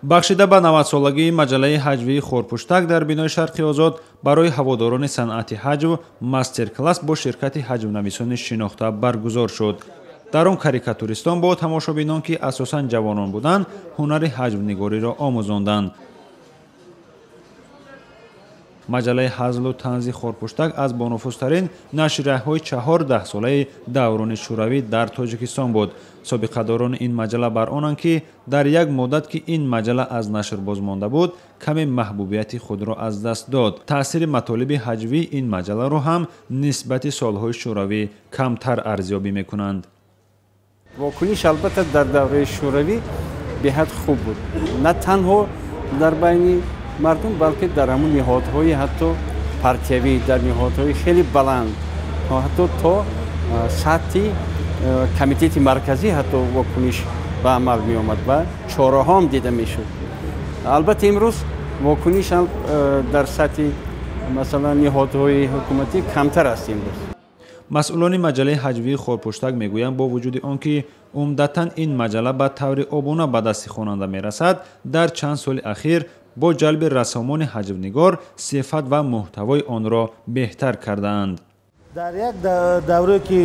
бахшида ба 90-солагии маҷаллаи ҳаҷвии Хорпуштак дар бинои Шарқи Озод барои ҳаводорони санъати ҳаҷв мастер-класс бо ширкати ҳаҷвнависони шинохта баргузор шуд. дар он карикатуристон бо тамошобинон ки асосан ҷавонон буданд ҳунари ҳаҷвнигориро омӯзонданд. маҷаллаи ҳазлу танзи Хорпуштак аз бонуфузтарин нашрияҳои 14-солаи даврони шӯравӣ дар Тоҷикистон буд. собиқадорони ин маҷалла бар онанд ки дар як муддат ки ин маҷалла аз нашр бозмонда буд каме маҳбубияти худро аз даст дод. таъсири матолиби ҳаҷвии ин маҷалларо ҳам нисбати солҳои шӯравӣ камтар арзёбӣ мекунанд. вокуниш албатта дар давраи шӯравӣ беҳад хуб буд, на танҳо дар байни мардум, балки дар ҳамун ниҳодҳои ҳатто партиявӣ, дар ниҳодҳои хеле баланд, ҳатто то сатҳи комитети марказӣ ҳатто вокуниш ба амал меомад ва чораҳом дида мешуд. албатта имрӯз вокуниш дар сатҳи масалан ниҳодҳои ҳукуматӣ камтар аст. имрӯз масъулони маҷаллаи ҳаҷвии Хорпуштак мегӯянд бо вуҷуди он ки умдатан ин маҷалла ба таври обуна ба дасти хонанда мерасад, дар чанд соли ахир бо ҷалби рассомони ҳаҷвнигор сифат ва муҳтавои онро беҳтар кардаанд. дар як давре ки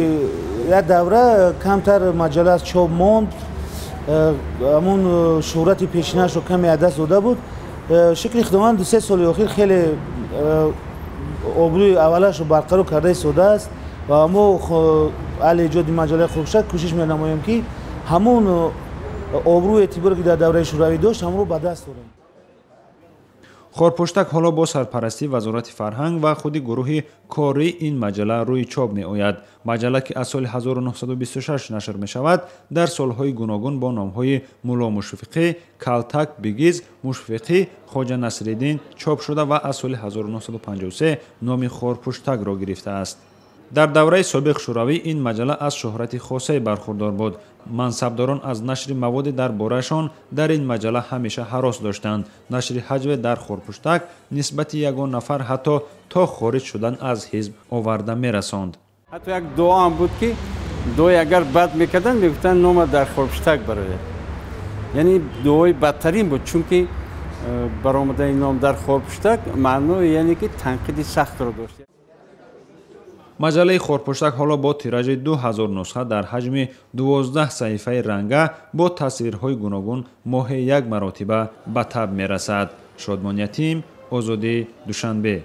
як давра камтар маҷалла аз чоп монд, ҳамун шӯҳрати пешинашро каме аз даст дода буд. шикли худованд 2-3 соли охир хеле обрӯи аввалашро барқарор карда истодааст ва мо аҳли эҷоди маҷаллаи Хорпуштак кӯшиш менамоем ки ҳамун обрӯи эътиборе ки дар давраи шӯравӣ дошт ҳамонро ба даст орем. Хорпуштак ҳоло бо сарпарастии Вазорати фарҳанг ва худи гурӯҳи кории ин маҷалла рӯи чоп меояд. маҷалла ки аз соли 1926 нашр мешавад, дар солҳои гуногун бо номҳои Мулло Мушфиқӣ, Калтак, Бигиз, Мушфиқӣ, Хоҷа Насриддин чоп шуда ва аз соли 1953 номи Хорпуштакро гирифтааст. дар давраи собиқ шӯравӣ ин маҷалла аз шӯҳрати хосае бархурдор буд. мансабдорон аз нашри маводи дар бораашон дар ин маҷалла ҳамеша ҳарос доштанд. нашри ҳаҷве дар Хорпуштак нисбати ягон нафар ҳатто то хориҷ шудан аз ҳизб оварда мерасонд. ҳатто як дуо ҳам буд ки дуои агар бад мекарданд мегуфтанд нома дар Хорпуштак барояд. яъне дуои бадтарин буд, чунки баромадаи ном дар Хорпуштак маъное яъне ки танқиди сахтро дошт. маҷаллаи Хорпуштак ҳоло бо тиражи 2000 нусха дар ҳаҷми 12 саҳифаи ранга бо тасвирҳои гуногун моҳе як маротиба ба таб мерасад. Шодмон Ятим, Озодӣ, Душанбе.